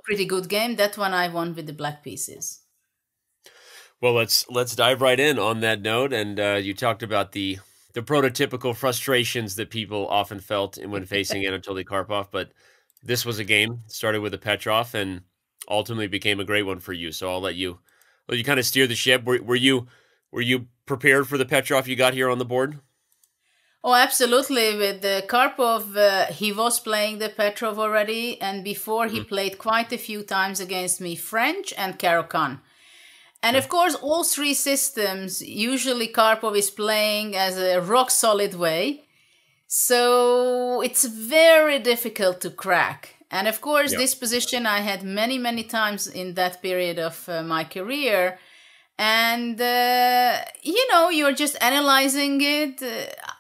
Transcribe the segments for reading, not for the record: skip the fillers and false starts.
Pretty good game. That one I won with the black pieces. Well, let's dive right in on that note. And you talked about the prototypical frustrations that people often felt when facing Anatoly Karpov, but this was a game started with a Petrov and ultimately became a great one for you. So I'll let you kind of steer the ship. Were you prepared for the Petrov you got here on the board? Oh, absolutely. With Karpov, he was playing the Petrov already, and before he Mhm. played quite a few times against me French and Caro-Kann. And Okay. of course, all three systems, usually Karpov is playing as a rock solid way. So it's very difficult to crack. And of course, Yeah. this position I had many, many times in that period of my career. And, you're just analyzing it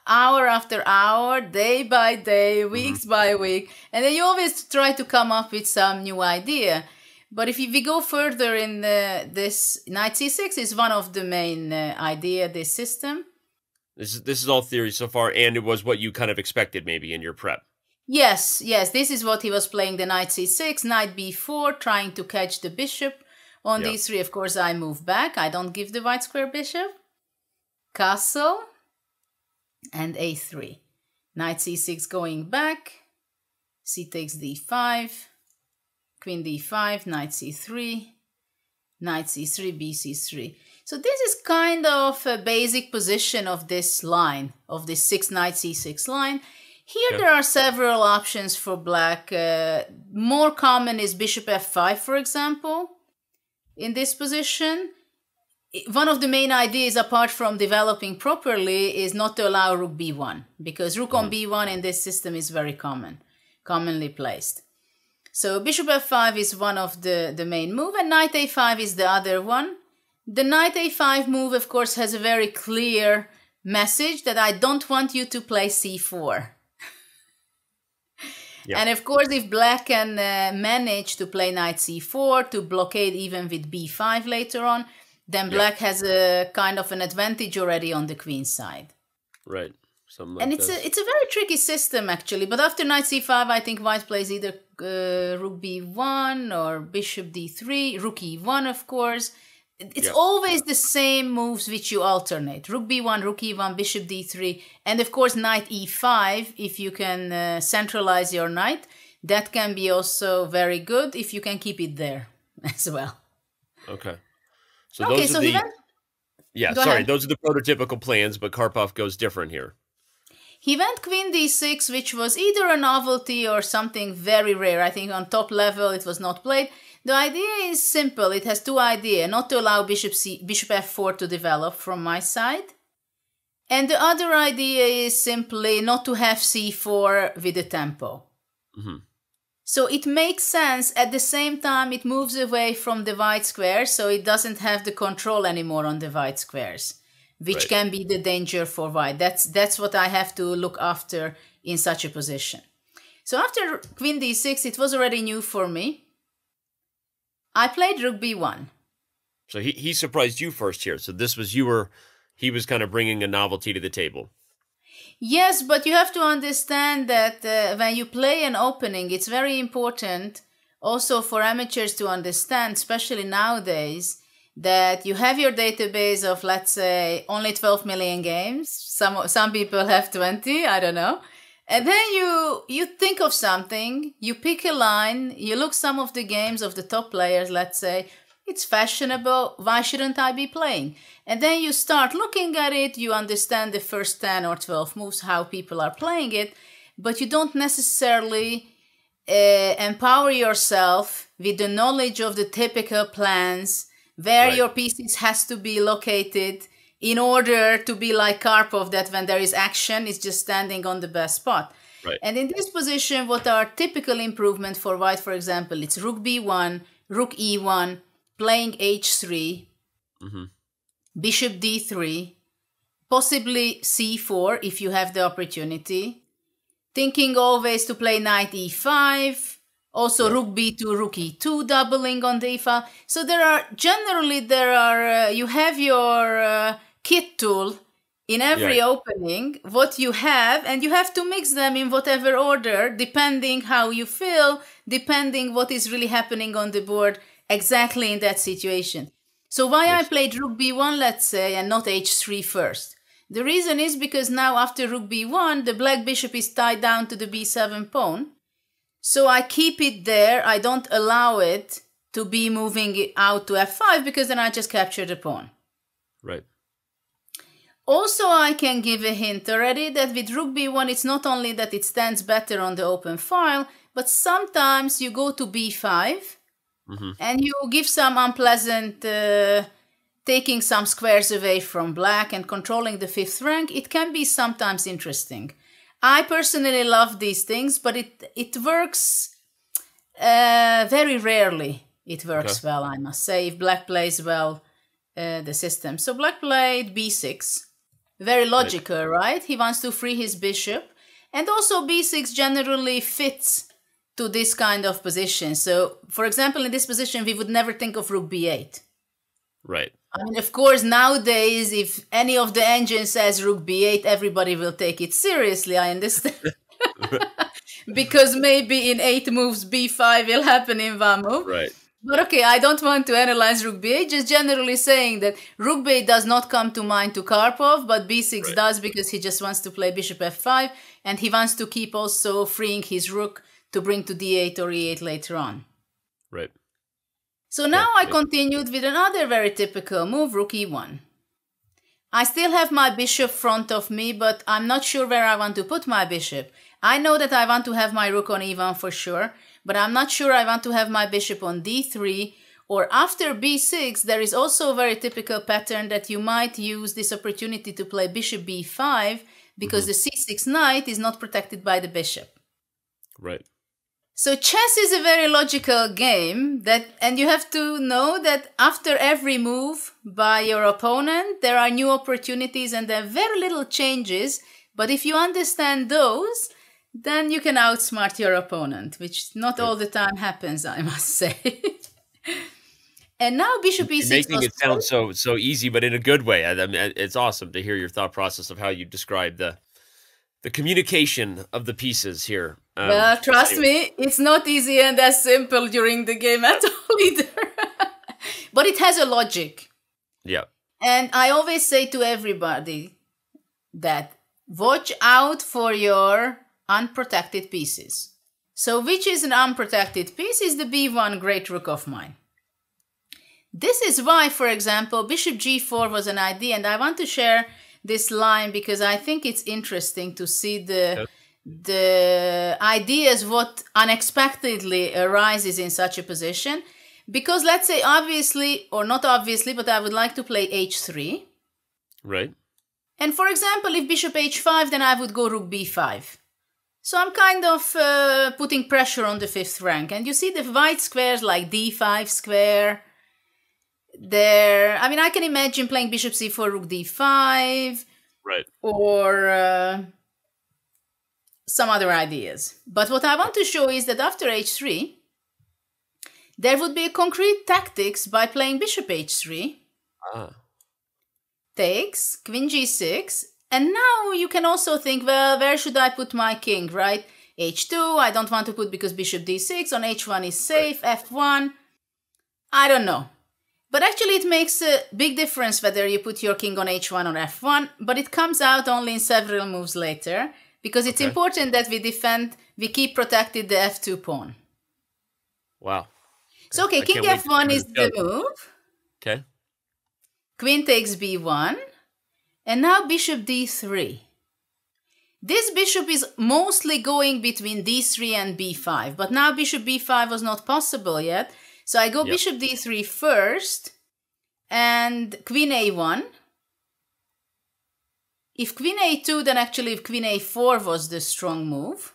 hour after hour, day by day, Hmm. weeks by week. And then you always try to come up with some new idea. But if we go further in this, knight c6 is one of the main idea, this system. This is all theory so far, and it was what you kind of expected maybe in your prep. Yes, yes, this is what he was playing, the knight c6, knight b4, trying to catch the bishop. On Yeah. d3, of course, I move back. I don't give the white square bishop. Castle and a3. Knight c6 going back. C takes d5. Queen d5, knight c3. Knight c3, b c3. So this is kind of a basic position of this line, of this 6 knight c6 line. Here Okay. there are several options for black. More common is bishop f5, for example. In this position, one of the main ideas, apart from developing properly, is not to allow rook b1, because rook on Mhm. b1 in this system is very commonly placed. So bishop f5 is one of the main move, and knight a5 is the other one. The knight a5 move, of course, has a very clear message that I don't want you to play c4. Yeah. And of course, if black can manage to play knight c4 to blockade even with b5 later on, then Yeah. black has a kind of an advantage already on the queen side. Right. Something And like it's this. a very tricky system actually. But after knight c5, I think white plays either rook b1 or bishop d3, rook e1, of course. It's Yeah. always the same moves which you alternate: rook b1, rook e1, bishop d3, and of course knight e5. If you can centralize your knight, that can be also very good if you can keep it there as well. Okay. So Okay, those are so he the went. yeah, Go sorry, ahead. those are the prototypical plans, but Karpov goes different here. He went queen d6, which was either a novelty or something very rare. I think on top level it was not played. The idea is simple. It has two ideas: not to allow bishop f4 to develop from my side. And the other idea is simply not to have c4 with the tempo. Hmm. So it makes sense. At the same time, it moves away from the white squares, so it doesn't have the control anymore on the white squares, which Right. can be the danger for white. That's what I have to look after in such a position. So after queen d6, it was already new for me. I played rook b1. So he surprised you first here. So this was he was kind of bringing a novelty to the table. Yes, but you have to understand that when you play an opening, it's very important also for amateurs to understand, especially nowadays, that you have your database of, let's say, only 12 million games. Some people have 20, I don't know. And then you think of something, you pick a line, you look some of the games of the top players, let's say, it's fashionable, why shouldn't I be playing? And then you start looking at it, you understand the first 10 or 12 moves, how people are playing it, but you don't necessarily empower yourself with the knowledge of the typical plans, where Right. your pieces has to be located in order to be like Karpov, that when there is action, it's just standing on the best spot. Right. And in this position, what are typical improvement for white, for example, it's rook b1, rook e1, playing h3, Hmm. bishop d3, possibly c4 if you have the opportunity, thinking always to play knight e5, also rook b2, rook e2, doubling on the e5. So you have your kit tool in every opening what you have, and you have to mix them in whatever order, depending how you feel, depending what is really happening on the board exactly in that situation. So why I played rook b1, let's say, and not h3 first? The reason is because now after rook b1, the black bishop is tied down to the b7 pawn. So I keep it there. I don't allow it to be moving out to f5 because then I just capture the pawn. Right. Also, I can give a hint already that with rook b1, it's not only that it stands better on the open file, but sometimes you go to b5 and you give some unpleasant, taking some squares away from black and controlling the fifth rank. It can be sometimes interesting. I personally love these things, but it works very rarely. It works well, I must say, if black plays well the system. So black played b6. Very logical, right? He wants to free his bishop. And also b6 generally fits to this kind of position. So, for example, in this position, we would never think of rook b8. Right. I mean, of course, nowadays, if any of the engine says rook b8, everybody will take it seriously, I understand. Because maybe in 8 moves, b5 will happen in one move. Right. But okay, I don't want to analyze rook b8, just generally saying that rook b8 does not come to mind to Karpov, but b6 does because he just wants to play bishop f5, and he wants to keep also freeing his rook to bring to d8 or e8 later on. Right. So now I continued with another very typical move, rook e1. I still have my bishop front of me, but I'm not sure where I want to put my bishop. I know that I want to have my rook on e1 for sure, but I'm not sure I want to have my bishop on d3, or after b6, there is also a very typical pattern that you might use this opportunity to play bishop b5 because the c6 knight is not protected by the bishop. Right. So chess is a very logical game, and you have to know that after every move by your opponent, there are new opportunities and there are very little changes, but if you understand those, then you can outsmart your opponent, which not all the time happens, I must say. And now bishop e6. You're making it sound so easy, but in a good way. I mean, it's awesome to hear your thought process of how you describe the communication of the pieces here. Well, trust me, it's not easy and as simple during the game at all either. But it has a logic. Yeah. And I always say to everybody that watch out for your unprotected pieces. So which is an unprotected piece is the b1 great rook of mine. This is why, for example, bishop g4 was an idea, and I want to share this line because I think it's interesting to see the ideas what unexpectedly arises in such a position. Because let's say obviously, or not obviously, but I would like to play h3. Right. And for example, if bishop h5, then I would go rook b5. So I'm kind of putting pressure on the fifth rank. And you see the white squares like d5 square. There, I mean, I can imagine playing bishop c4, rook d5. Right. Or some other ideas. But what I want to show is that after h3, there would be a concrete tactics by playing bishop h3. Takes, queen g6. And now you can also think, well, where should I put my king, right? h2, I don't want to put because bishop d6. On h1 is safe, f1. I don't know. But actually it makes a big difference whether you put your king on h1 or f1, but it comes out only in several moves later, because it's important that we defend, we keep protected the f2 pawn. Wow. So, okay, king f1 is the move. Okay. Queen takes b1, and now bishop d3. This bishop is mostly going between d3 and b5, but now bishop b5 was not possible yet. So I go bishop d3 first, and queen a1. If queen a2, then actually if queen a4 was the strong move.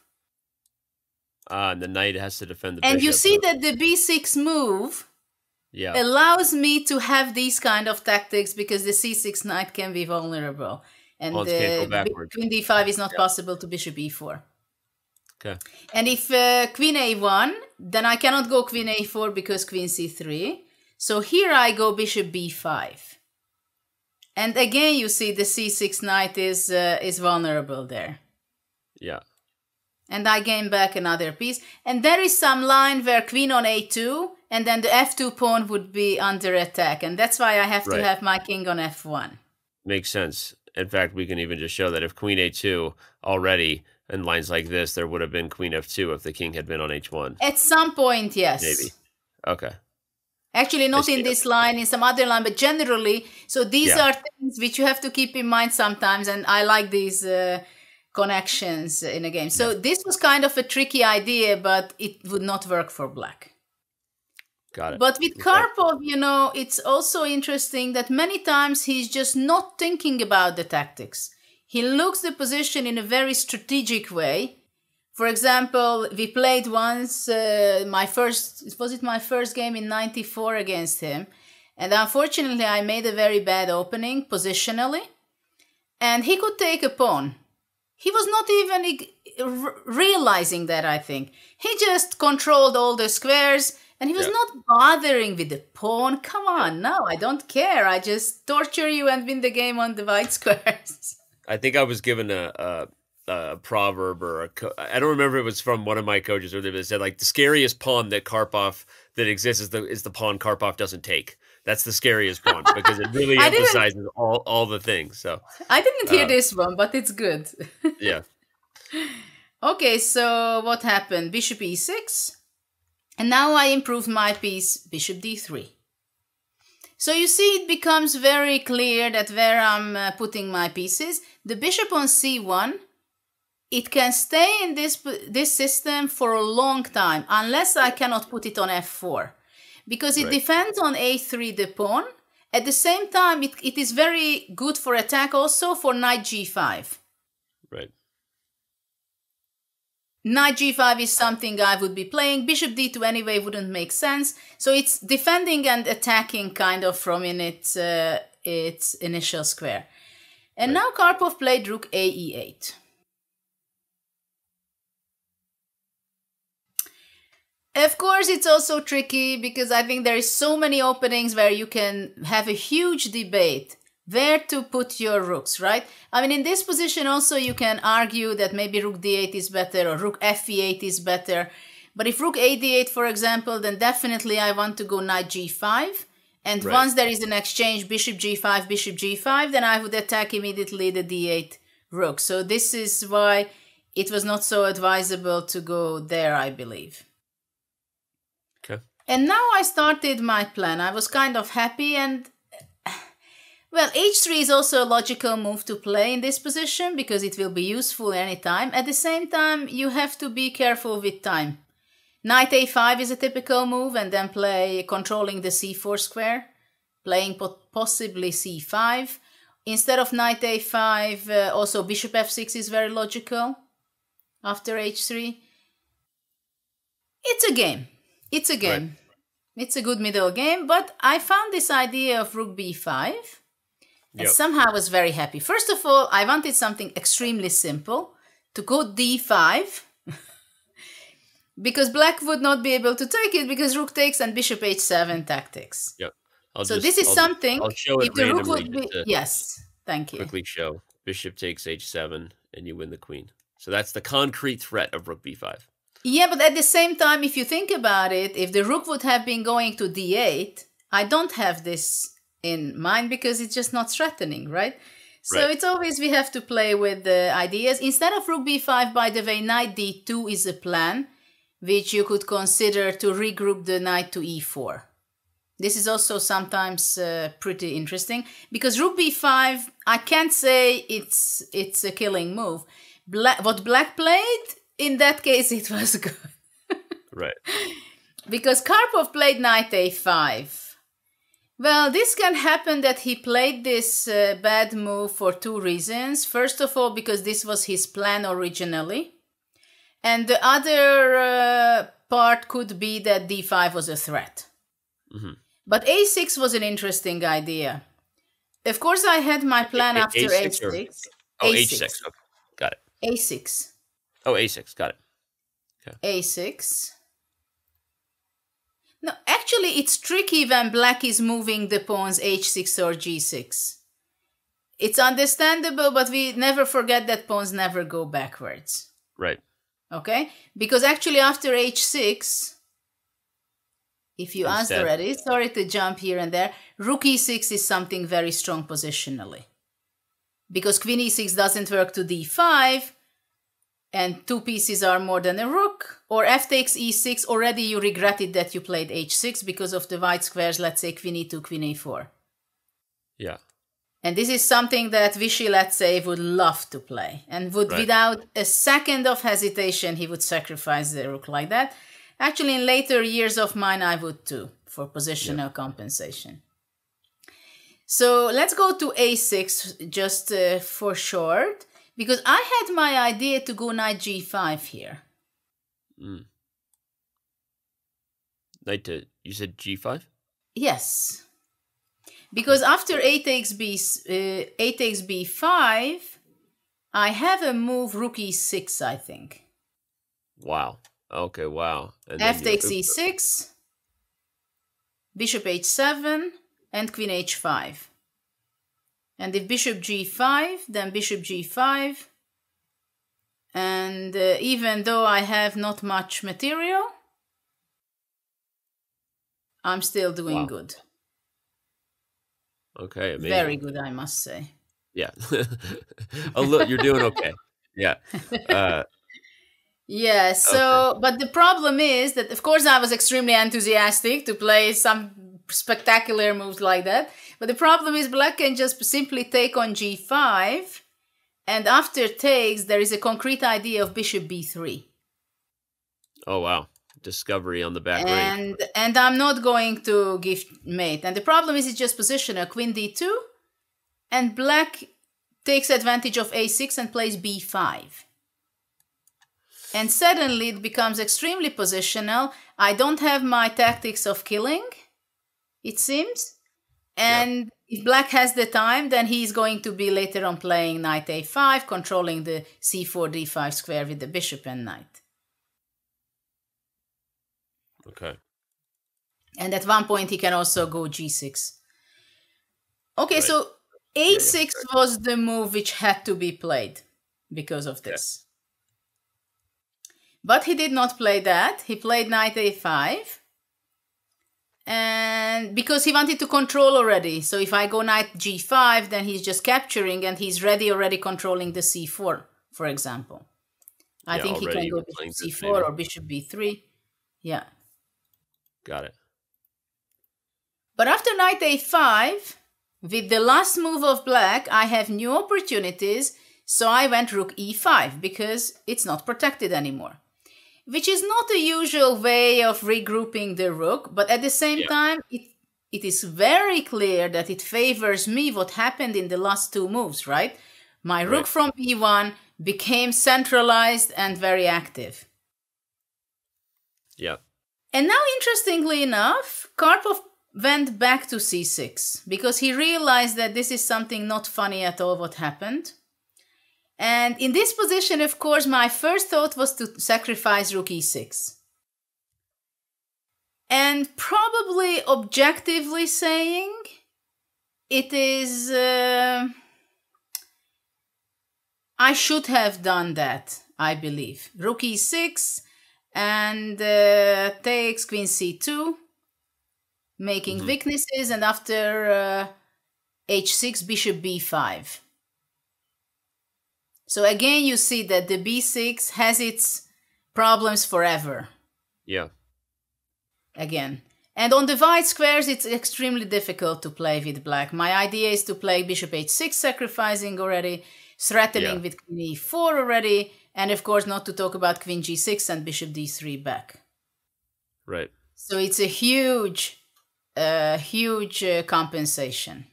And the knight has to defend the bishop. And you see that the b6 move allows me to have these kind of tactics because the c6 knight can be vulnerable. And queen d5 is not possible to bishop e4. Okay. And if queen a1, then I cannot go queen a4 because queen c3. So here I go bishop b5. And again, you see the c6 knight is vulnerable there. Yeah. And I gain back another piece. And there is some line where queen on a2, and then the f2 pawn would be under attack. And that's why I have to have my king on f1. Makes sense. In fact, we can even just show that if queen a2 already, in lines like this, there would have been queen f2 if the king had been on h1. At some point, yes. Maybe. Okay. Actually, not in this line, in some other line, but generally. So these are things which you have to keep in mind sometimes. And I like these connections in a game. So this was kind of a tricky idea, but it would not work for black. Got it. But with Karpov, you know, it's also interesting that many times he's just not thinking about the tactics. He looks the position in a very strategic way. For example, we played once my first game in '94 against him. And unfortunately, I made a very bad opening positionally. And he could take a pawn. He was not even realizing that, I think. He just controlled all the squares and he was not bothering with the pawn. Come on, no, I don't care. I just torture you and win the game on the white squares. I think I was given a proverb or I don't remember if it was from one of my coaches or they said like the scariest pawn that exists is the pawn Karpov doesn't take. That's the scariest pawn because it really emphasizes all the things. So I didn't hear this one, but it's good. Yeah. Okay, so what happened? Bishop e6. And now I improved my piece, bishop d3. So you see it becomes very clear that where I'm putting my pieces. The bishop on c1, it can stay in this system for a long time unless I cannot put it on f4. Because it defends on a3 the pawn. At the same time, it is very good for attack also for knight g5. Right. Knight g5 is something I would be playing. Bishop d2 anyway wouldn't make sense. So it's defending and attacking kind of from in its initial square. And now Karpov played rook a e8. Of course, it's also tricky because I think there is so many openings where you can have a huge debate where to put your rooks, right? I mean, in this position also you can argue that maybe rook d8 is better or rook f8 is better. But if rook a d8, for example, then definitely I want to go knight g5. And once there is an exchange bishop g5, then I would attack immediately the d8 rook. So this is why it was not so advisable to go there, I believe. And now I started my plan. I was kind of happy and, well, h3 is also a logical move to play in this position because it will be useful anytime. At the same time, you have to be careful with time. Knight a5 is a typical move and then play controlling the c4 square, playing possibly c5. Instead of knight a5, also bishop f6 is very logical after h3. It's a game. It's a game. Right. It's a good middle game, but I found this idea of rook b5 and somehow I was very happy. First of all, I wanted something extremely simple to go d5 because black would not be able to take it because rook takes and bishop h7 tactics. Yep. I'll show it the rook would be, yes, thank you. Quickly show bishop takes h7 and you win the queen. So that's the concrete threat of rook b5. Yeah, but at the same time, if you think about it, if the rook would have been going to d8, I don't have this in mind because it's just not threatening, right? So it's always we have to play with the ideas. Instead of rook b5, by the way, knight d2 is a plan, which you could consider to regroup the knight to e4. This is also sometimes pretty interesting because rook b5, I can't say it's a killing move. What black played, in that case, it was good. Right. Because Karpov played knight a5. Well, this can happen that he played this bad move for two reasons. First of all, because this was his plan originally. And the other part could be that d5 was a threat. Mm-hmm. But a6 was an interesting idea. Of course, I had my plan after a6. A6. Okay. Got it. a6. Oh, a6. Got it. Okay. a6. No, actually, it's tricky when black is moving the pawns h6 or g6. It's understandable, but we never forget that pawns never go backwards. Right. Okay? Because actually after h6, if you asked already, sorry to jump here and there, rook e6 is something very strong positionally. Because queen e6 doesn't work to d5, and two pieces are more than a rook, or f takes e6, already you regretted that you played h6 because of the white squares, let's say queen e2, queen a4. Yeah. And this is something that Vichy, let's say, would love to play. And would, without a second of hesitation, he would sacrifice the rook like that. Actually, in later years of mine, I would too, for positional compensation. So let's go to a6 just for short, because I had my idea to go knight g5 here. Knight to, you said g5? Yes. Because after a takes b5, I have a move rook e6, I think. Wow. Okay, wow. And f takes e6, bishop h7, and queen h5. And if bishop g5, then bishop g5. And even though I have not much material, I'm still doing good. Okay, amazing. Very good, I must say. Yeah. Oh, look, you're doing okay. Yeah. Yeah, so, but the problem is that, of course, I was extremely enthusiastic to play some spectacular moves like that. But the problem is black can just simply take on g5. And after takes, there is a concrete idea of bishop b3. Oh, wow. Discovery on the back range. And I'm not going to give mate. And the problem is it's just positional. Queen d2. And black takes advantage of a6 and plays b5. And suddenly it becomes extremely positional. I don't have my tactics of killing, it seems. And if black has the time, then he's going to be later on playing knight a5, controlling the c4, d5 square with the bishop and knight. Okay. And at one point he can also go g6. Okay, so a6 was the move which had to be played because of this. But he did not play that. He played knight a5. And because he wanted to control already. So if I go knight g5, then he's just capturing and he's already controlling the c4, for example. I think he can go bishop c4 or bishop b3. Yeah. Got it. But after knight a5, with the last move of black, I have new opportunities. So I went rook e5 because it's not protected anymore. Which is not a usual way of regrouping the rook, but at the same time, it is very clear that it favors me what happened in the last two moves, right? My rook from b1 became centralized and very active. Yeah. And now, interestingly enough, Karpov went back to c6 because he realized that this is something not funny at all what happened. And in this position, of course, my first thought was to sacrifice rook e6. And probably objectively saying, it is... I should have done that, I believe. Rook e6 and takes queen c2, making weaknesses, and after h6, bishop b5. So again, you see that the b6 has its problems forever. Yeah. Again. And on the white squares, it's extremely difficult to play with black. My idea is to play bishop h6, sacrificing already, threatening with queen e4 already, and of course not to talk about queen g6 and bishop d3 back. Right. So it's a huge compensation.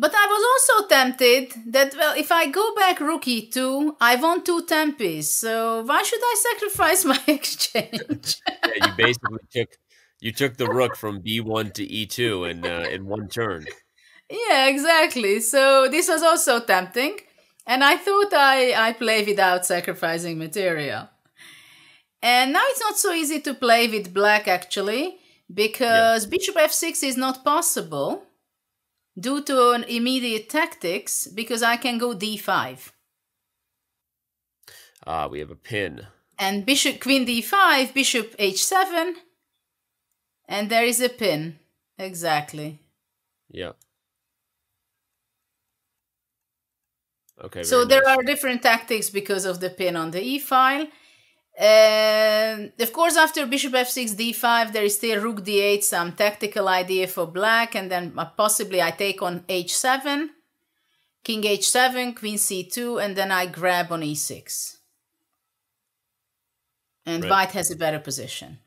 But I was also tempted that, well, if I go back rook e2, I want two tempes. So why should I sacrifice my exchange? You basically took the rook from b1 to e2 in one turn. Yeah, exactly. So this was also tempting. And I thought I play without sacrificing material. And now it's not so easy to play with black, actually, because bishop f6 is not possible. due to an immediate tactics, because I can go d5. We have a pin. And queen d5, bishop h7, and there is a pin. Exactly. Yeah. Okay. So there are different tactics because of the pin on the e-file. Of course, after bishop f6, d5, there is still rook d8, some tactical idea for black, and then possibly I take on h7, king h7, queen c2, and then I grab on e6. And white has a better position.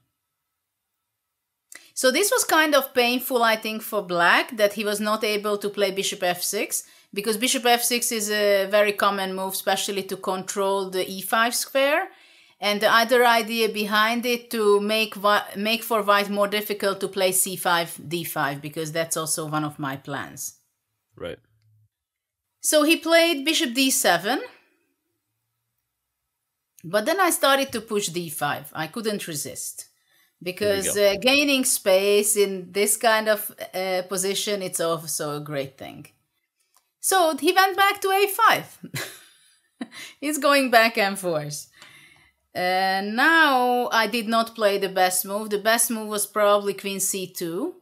So this was kind of painful, I think, for black, that he was not able to play bishop f6, because bishop f6 is a very common move, especially to control the e5 square. And the other idea behind it to make for white more difficult to play c5, d5, because that's also one of my plans. Right. So he played bishop d7. But then I started to push d5. I couldn't resist. Because gaining space in this kind of position, it's also a great thing. So he went back to a5. He's going back and forth. Now I did not play the best move. The best move was probably queen c2.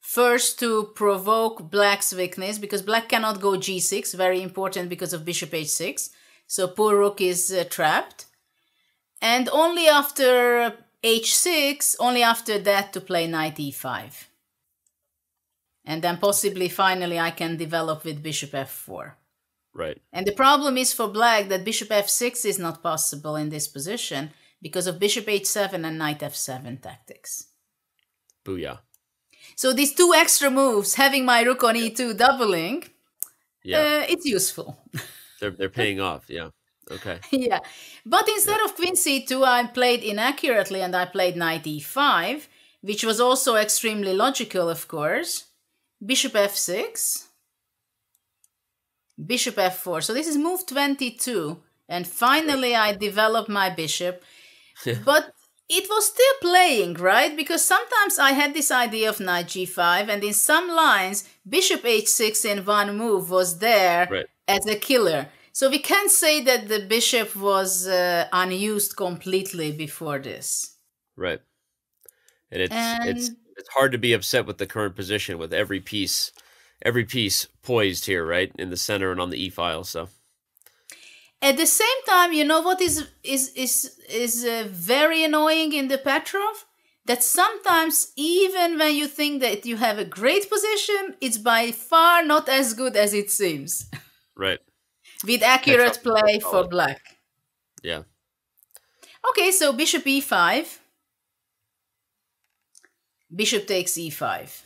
First to provoke black's weakness, because black cannot go g6. Very important because of bishop h6. So poor rook is trapped. And only after h6, only after that to play knight e5. And then possibly finally I can develop with bishop f4. Right. And the problem is for black that bishop f6 is not possible in this position because of bishop h7 and knight f7 tactics. Booyah. So these two extra moves, having my rook on e2 doubling, it's useful. They're paying off, yeah. Okay. Yeah. But instead of queen c2, I played inaccurately and I played knight e5, which was also extremely logical, of course. Bishop f6. Bishop f4. So this is move 22. And finally I developed my bishop. But it was still playing, right? Because sometimes I had this idea of knight g5, and in some lines, bishop h6 in one move was there as a killer. So we can't say that the bishop was unused completely before this. Right. And it's hard to be upset with the current position with every piece poised here, right? In the center and on the e-file, so. At the same time, you know what is very annoying in the Petrov? That sometimes even when you think that you have a great position, it's by far not as good as it seems. Right. With accurate play for black. Yeah. Okay, so bishop e5. Bishop takes e5.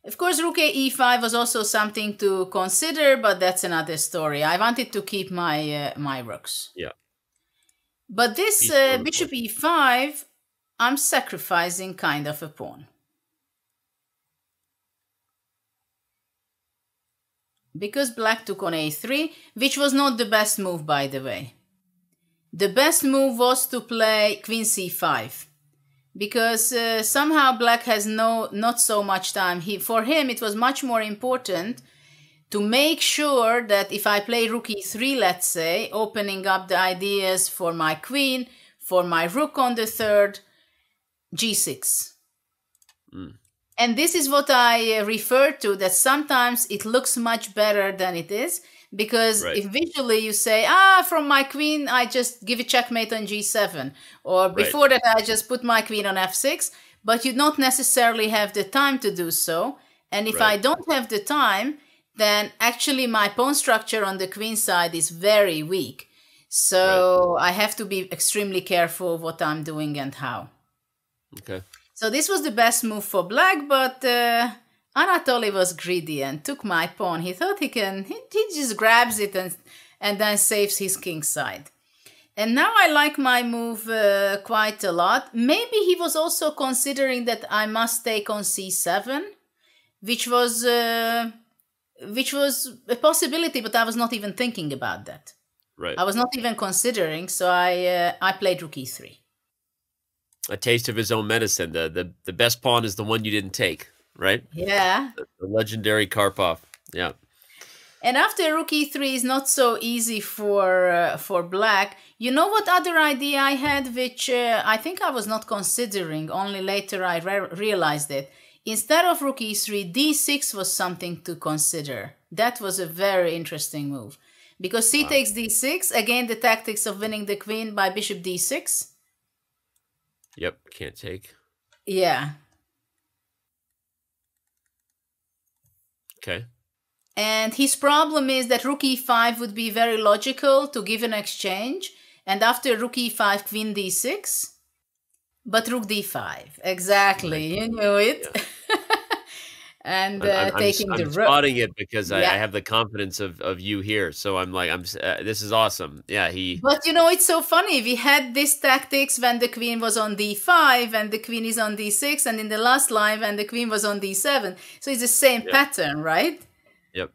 Of course, rook e5 was also something to consider, but that's another story. I wanted to keep my my rooks. Yeah. But this bishop e5, I'm sacrificing kind of a pawn. Because black took on a3, which was not the best move, by the way. The best move was to play queen c5. Because somehow black has not so much time. For him, it was much more important to make sure that if I play rook e3, let's say, opening up the ideas for my queen, for my rook on the third, g6. And this is what I refer to, that sometimes it looks much better than it is. Because if visually you say, from my queen, I just give a checkmate on g7. Or before that, I just put my queen on f6. But you don't necessarily have the time to do so. And if I don't have the time, then actually my pawn structure on the queen side is very weak. So I have to be extremely careful what I'm doing and how. Okay. So this was the best move for black, but Anatoly was greedy and took my pawn. He thought he just grabs it and then saves his king side. And now I like my move quite a lot. Maybe he was also considering that I must take on c7, which was a possibility, but I was not even thinking about that. I was not even considering, so I played rook e3. A taste of his own medicine. The best pawn is the one you didn't take. right? Yeah. The legendary Karpov. Yeah. And after rook e3 is not so easy for black. You know what other idea I had, which I think I was not considering. Only later I realized it. Instead of rook e3, d6 was something to consider. That was a very interesting move, because c takes d6. Again, the tactics of winning the queen by bishop d6. Yep. Can't take. Yeah. Okay. And his problem is that rook e5 would be very logical to give an exchange. And after rook e5, queen d6. But rook d5. Exactly. You knew it. Yeah. And I'm taking the rook. spotting it because I have the confidence of you here. So I'm like, this is awesome. Yeah. But you know, it's so funny. We had this tactics when the queen was on d5 and the queen is on d6. And in the last line when the queen was on d7. So it's the same pattern, right? Yep.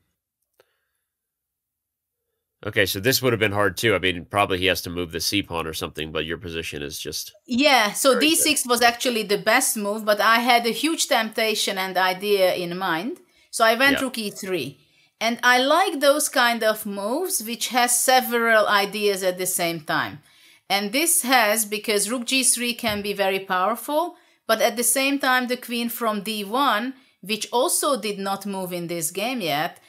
Okay, so this would have been hard too. I mean, probably he has to move the c pawn or something, but your position is just... Yeah, so d6 was actually the best move, but I had a huge temptation and idea in mind. So I went rook e3. And I like those kind of moves which has several ideas at the same time. And this has, because rook g3 can be very powerful, but at the same time the queen from d1, which also did not move in this game yet,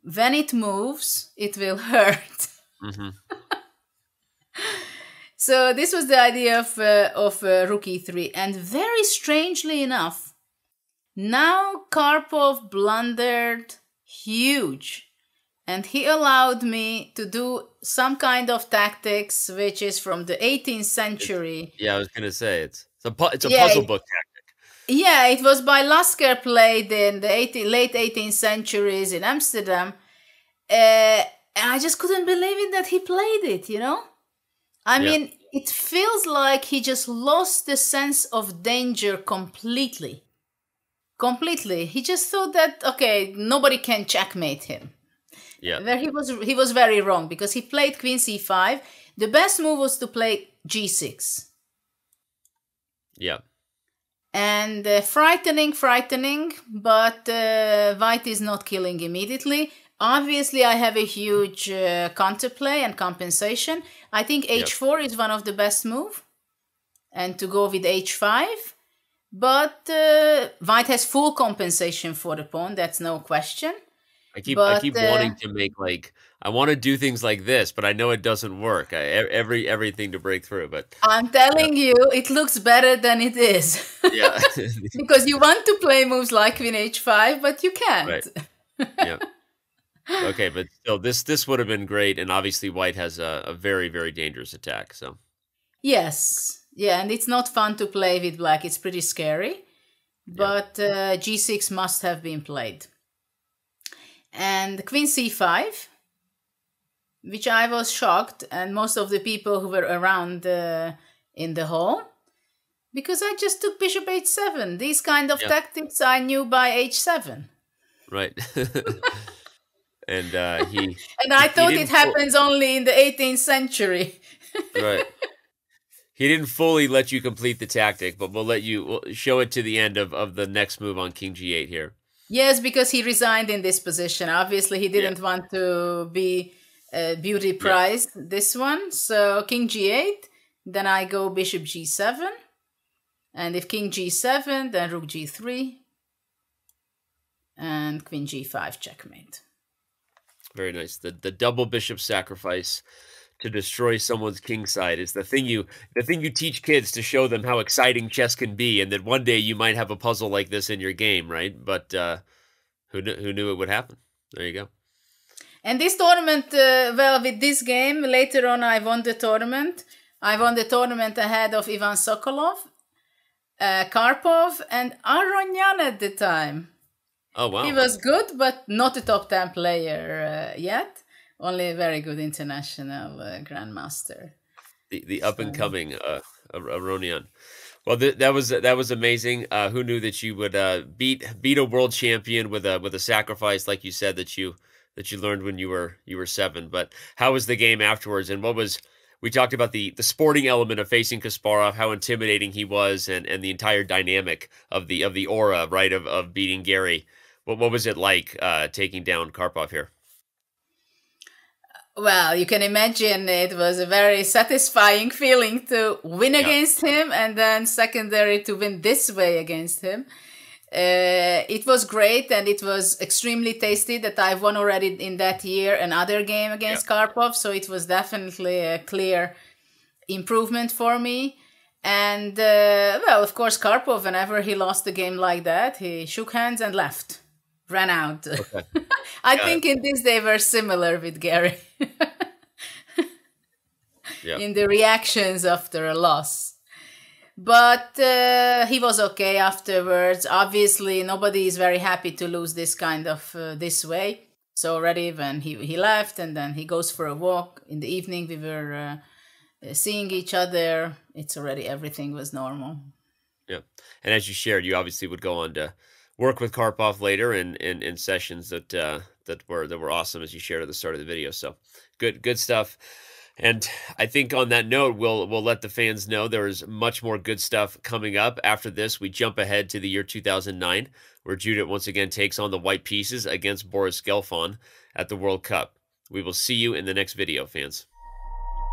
when it moves, it will hurt. Mm-hmm. So this was the idea of rook e3. And very strangely enough, now Karpov blundered huge. And he allowed me to do some kind of tactics, which is from the 18th century. I was going to say, it's a puzzle book tactic. Yeah, it was by Lasker, played in the late 18th centuries in Amsterdam. And I just couldn't believe it that he played it, you know? I mean, it feels like he just lost the sense of danger completely. Completely. He just thought that, okay, nobody can checkmate him. Yeah. Where he was very wrong, because he played queen c5. The best move was to play g6. Yeah. And frightening, but white is not killing immediately. Obviously, I have a huge counterplay and compensation. I think h4 is one of the best move, and to go with h5. But white has full compensation for the pawn. That's no question. I keep wanting to make, like, I want to do things like this, but I know it doesn't work. Everything to break through, but I'm telling you, it looks better than it is. Yeah. Because you want to play moves like queen h5, but you can't. Right. Yeah. Okay, but still, this would have been great, and obviously white has a very, very dangerous attack. So yes, yeah, and it's not fun to play with black. It's pretty scary, but g6 must have been played. And queen c5, which I was shocked, and most of the people who were around in the hall, because I just took bishop h7. These kind of tactics I knew by h7. Right. And and I thought it happens only in the 18th century. Right. He didn't fully let you complete the tactic, but we'll show it to the end of the next move on king g8 here. Yes, because he resigned in this position. Obviously, he didn't want to be beauty prized, this one. So king g8, then I go bishop g7. And if king g7, then rook g3. And queen g5, checkmate. Very nice. The double bishop sacrifice to destroy someone's king side is the thing you teach kids to show them how exciting chess can be, and that one day you might have a puzzle like this in your game, right? But who knew it would happen? There you go. And this tournament, well, with this game, later on I won the tournament. I won the tournament ahead of Ivan Sokolov, Karpov, and Aronyan at the time. Oh, wow. He was good, but not a top 10 player yet. Only a very good international grandmaster. The up and coming Aronian. Well, that was amazing. Who knew that you would beat a world champion with a sacrifice, like you said, that you learned when you were 7. But how was the game afterwards? And what we talked about the sporting element of facing Kasparov, how intimidating he was, and the entire dynamic of the aura, right, of beating Gary. What was it like taking down Karpov here? Well, you can imagine it was a very satisfying feeling to win Yeah. against him, and then secondary to win this way against him. It was great, and it was extremely tasty that I've won already in that year another game against Karpov, so it was definitely a clear improvement for me. And well, of course, Karpov, whenever he lost a game like that, he shook hands and left, ran out. Okay. I think in this they were similar with Gary. Yeah. In the reactions after a loss. But he was okay afterwards. Obviously, nobody is very happy to lose this kind of this way. So already when he left and then he goes for a walk in the evening, we were seeing each other. It's already everything was normal. Yeah. And as you shared, you obviously would go on to work with Karpov later in sessions that were awesome, as you shared at the start of the video. So good stuff. And I think on that note, we'll let the fans know there is much more good stuff coming up. After this, we jump ahead to the year 2009, where Judit once again takes on the white pieces against Boris Gelfand at the World Cup. We will see you in the next video, fans.